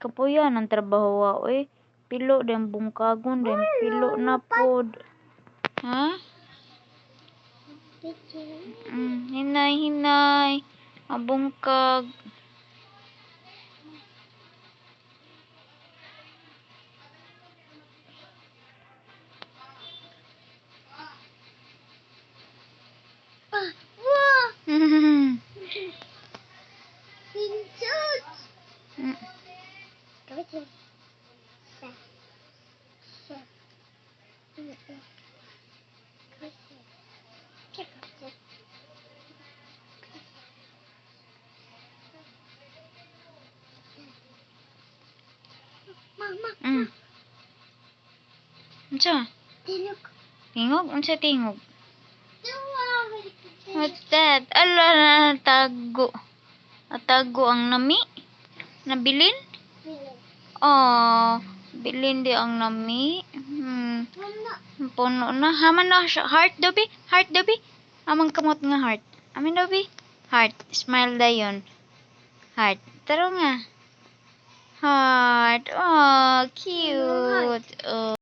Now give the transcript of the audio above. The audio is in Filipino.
kapuyan ang trabaho oy. Pilo din bungkagon din pilo na pod. Ha? Hinay. Abungkag. Mama. Unsa? Tingog. Tingog? Unsa tingog? Tingog. What's that? Ala na tago. Natago ang nami? Nabilin? Oh, bilin di ang nami. Puno na. Haman na siya. Heart dobi? Heart dobi? Amang kamot nga heart. Amin dobi? Heart. Smile dayon. Heart. Taro nga. Heart. Oh, cute. Oh.